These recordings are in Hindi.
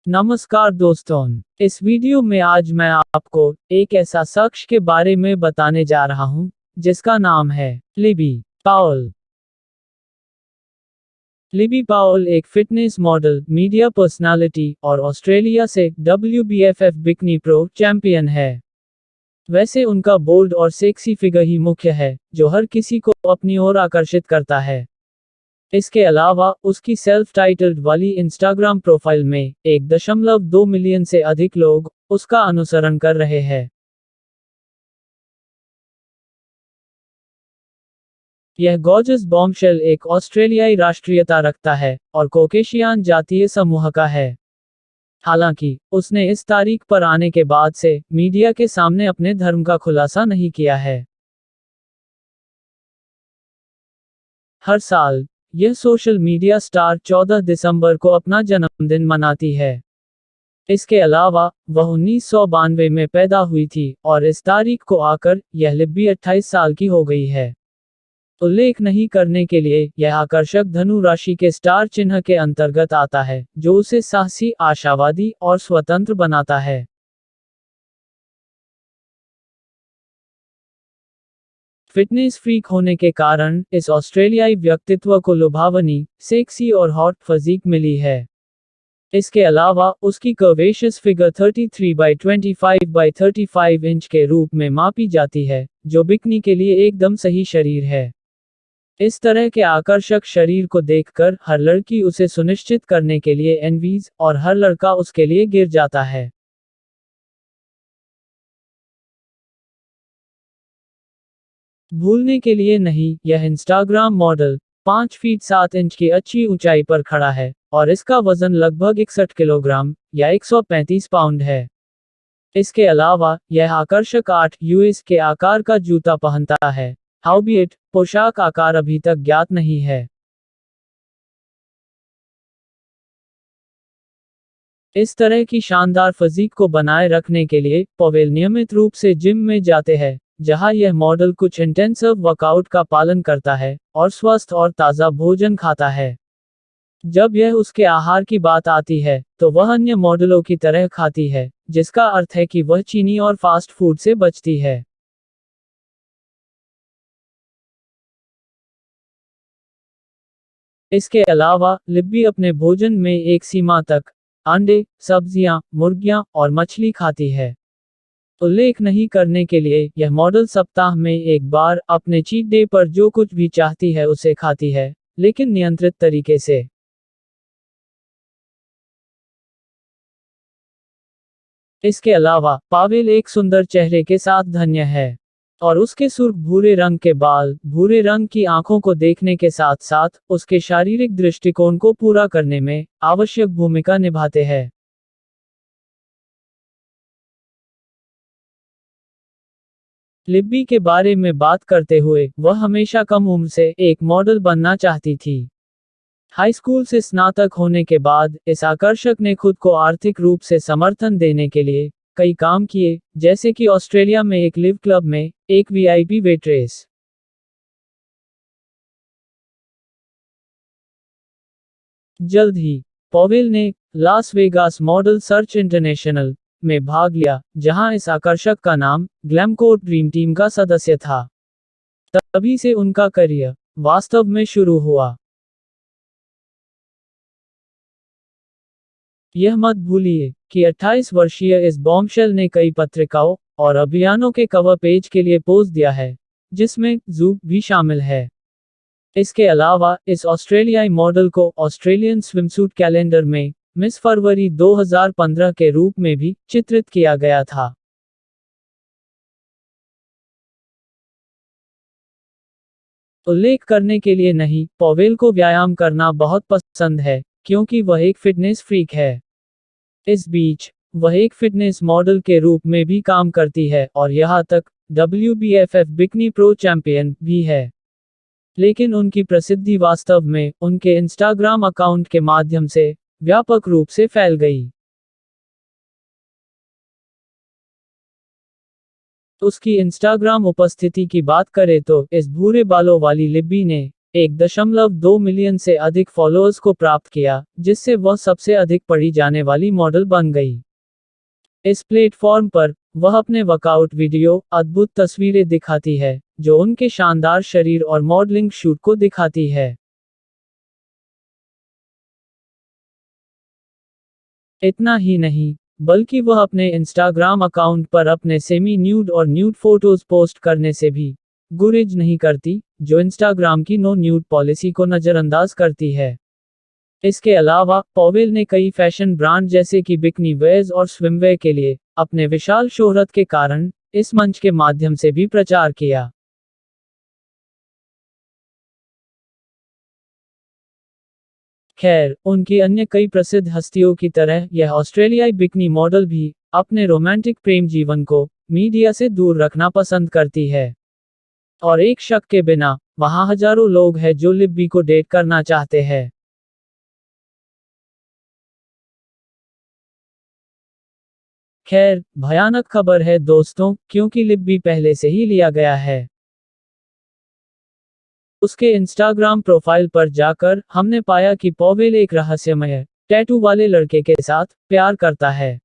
नमस्कार दोस्तों। इस वीडियो में आज मैं आपको एक ऐसा शख्स के बारे में बताने जा रहा हूं जिसका नाम है लिबी पाउल। लिबी पाउल एक फिटनेस मॉडल, मीडिया पर्सनालिटी और ऑस्ट्रेलिया से WBFF बिकनी प्रो चैंपियन है। वैसे उनका बोल्ड और सेक्सी फिगर ही मुख्य है जो हर किसी को अपनी ओर आकर्षित करता है। इसके अलावा उसकी सेल्फ टाइटल्ड वाली इंस्टाग्राम प्रोफाइल में 1.2 मिलियन से अधिक लोग उसका अनुसरण कर रहे हैं। यह गॉर्जस बॉम्बशेल एक ऑस्ट्रेलियाई राष्ट्रीयता रखता है और कोकेशियान जातीय समूह का है। हालांकि उसने इस तारीख पर आने के बाद से मीडिया के सामने अपने धर्म का खुलासा नहीं किया है। हर साल यह सोशल मीडिया स्टार 14 दिसंबर को अपना जन्मदिन मनाती है। इसके अलावा वह 1992 में पैदा हुई थी और इस तारीख को आकर यह लिब्बी 28 साल की हो गई है। उल्लेख नहीं करने के लिए यह आकर्षक धनु राशि के स्टार चिन्ह के अंतर्गत आता है जो उसे साहसी, आशावादी और स्वतंत्र बनाता है। फिटनेस फ्रीक होने के कारण इस ऑस्ट्रेलियाई व्यक्तित्व को लुभावनी, सेक्सी और हॉट फिजिक मिली है। इसके अलावा उसकी कर्वेशियस फिगर 33/25/35 इंच के रूप में मापी जाती है, जो बिकनी के लिए एकदम सही शरीर है। इस तरह के आकर्षक शरीर को देखकर हर लड़की उसे सुनिश्चित करने के लिए एनवीज और हर लड़का उसके लिए गिर जाता है। भूलने के लिए नहीं, यह इंस्टाग्राम मॉडल 5 फीट 7 इंच की अच्छी ऊंचाई पर खड़ा है और इसका वजन लगभग 61 किलोग्राम या 135 पाउंड है। इसके अलावा यह आकर्षक 8 यूएस के आकार का जूता पहनता है। हाउबिएट पोशाक आकार अभी तक ज्ञात नहीं है। इस तरह की शानदार फिजिक को बनाए रखने के लिए पवेल नियमित रूप से जिम में जाते हैं, जहां यह मॉडल कुछ इंटेंसिव वर्कआउट का पालन करता है और स्वस्थ और ताज़ा भोजन खाता है। जब यह उसके आहार की बात आती है, तो वह अन्य मॉडलों की तरह खाती है, जिसका अर्थ है कि वह चीनी और फास्ट फूड से बचती है। इसके अलावा लिब्बी अपने भोजन में एक सीमा तक अंडे, सब्जियां, मुर्गियां और मछली खाती है। उल्लेख नहीं करने के लिए यह मॉडल सप्ताह में एक बार अपने चीट डे पर जो कुछ भी चाहती है उसे खाती है, लेकिन नियंत्रित तरीके से। इसके अलावा पावेल एक सुंदर चेहरे के साथ धन्य है और उसके सुर्ख भूरे रंग के बाल भूरे रंग की आंखों को देखने के साथ साथ उसके शारीरिक दृष्टिकोण को पूरा करने में आवश्यक भूमिका निभाते हैं। लिब्बी के बारे में बात करते हुए वह हमेशा कम उम्र से एक मॉडल बनना चाहती थी। हाई स्कूल से स्नातक होने के बाद इस आकर्षक ने खुद को आर्थिक रूप से समर्थन देने के लिए कई काम किए, जैसे कि ऑस्ट्रेलिया में एक लिव क्लब में एक वीआईपी वेट्रेस। जल्द ही पॉवेल ने Las Vegas model search international में भाग लिया, जहां इस आकर्षक का नाम ग्लैमकोर ड्रीम टीम का सदस्य था। तभी से उनका करियर वास्तव में शुरू हुआ। यह मत भूलिए कि 28 वर्षीय इस बॉम्बशेल ने कई पत्रिकाओं और अभियानों के कवर पेज के लिए पोज दिया है, जिसमें जू भी शामिल है। इसके अलावा इस ऑस्ट्रेलियाई मॉडल को ऑस्ट्रेलियन स्विमसूट कैलेंडर में मिस फरवरी 2015 के रूप में भी चित्रित किया गया था। उल्लेख करने के लिए नहीं, पॉवेल को व्यायाम करना बहुत पसंद है, क्योंकि वह एक फिटनेस फ्रीक है। इस बीच वह एक फिटनेस मॉडल के रूप में भी काम करती है और यहाँ तक WBFF बिकनी प्रो चैंपियन भी है। लेकिन उनकी प्रसिद्धि वास्तव में उनके इंस्टाग्राम अकाउंट के माध्यम से व्यापक रूप से फैल गई। उसकी इंस्टाग्राम उपस्थिति की बात करें तो इस भूरे बालों वाली लिब्बी ने 1.2 मिलियन से अधिक फॉलोअर्स को प्राप्त किया, जिससे वह सबसे अधिक पढ़ी जाने वाली मॉडल बन गई। इस प्लेटफॉर्म पर वह अपने वर्कआउट वीडियो, अद्भुत तस्वीरें दिखाती है, जो उनके शानदार शरीर और मॉडलिंग शूट को दिखाती है। इतना ही नहीं, बल्कि वह अपने इंस्टाग्राम अकाउंट पर अपने सेमी न्यूड और न्यूड फोटोज पोस्ट करने से भी गुरेज नहीं करती, जो इंस्टाग्राम की नो न्यूड पॉलिसी को नज़रअंदाज करती है। इसके अलावा पॉवेल ने कई फैशन ब्रांड जैसे कि बिकनी वेयर्स और स्विमवेयर के लिए अपने विशाल शोहरत के कारण इस मंच के माध्यम से भी प्रचार किया। खैर, उनकी अन्य कई प्रसिद्ध हस्तियों की तरह यह ऑस्ट्रेलियाई बिकनी मॉडल भी अपने रोमांटिक प्रेम जीवन को मीडिया से दूर रखना पसंद करती है। और एक शक के बिना, वहाँ हजारों लोग हैं जो लिब्बी को डेट करना चाहते हैं। खैर, भयानक खबर है दोस्तों, क्योंकि लिब्बी पहले से ही लिया गया है। उसके इंस्टाग्राम प्रोफाइल पर जाकर हमने पाया कि पॉवेल एक रहस्यमय टैटू वाले लड़के के साथ प्यार करता है।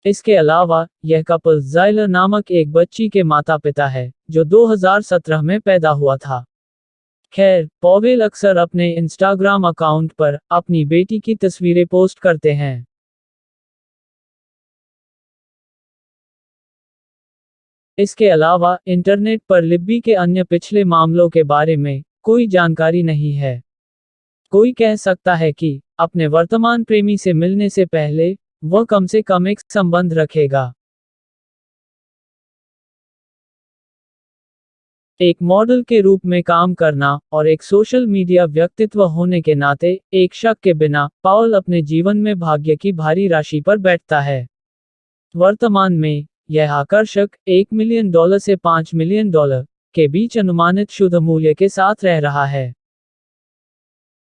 इसके अलावा यह कपल ज़ाइलर नामक एक बच्ची के माता पिता है, जो 2017 में पैदा हुआ था। खैर, पॉवेल अक्सर अपने इंस्टाग्राम अकाउंट पर अपनी बेटी की तस्वीरें पोस्ट करते हैं। इसके अलावा इंटरनेट पर लिब्बी के अन्य पिछले मामलों के बारे में कोई जानकारी नहीं है। कोई कह सकता है कि अपने वर्तमान प्रेमी से मिलने से पहले वह कम से कम एक संबंध रखेगा। एक मॉडल के रूप में काम करना और एक सोशल मीडिया व्यक्तित्व होने के नाते एक शक के बिना पाउल अपने जीवन में भाग्य की भारी राशि पर बैठता है। वर्तमान में यह आकर्षक $1 मिलियन से $5 मिलियन के बीच अनुमानित शुद्ध मूल्य के साथ रह रहा है।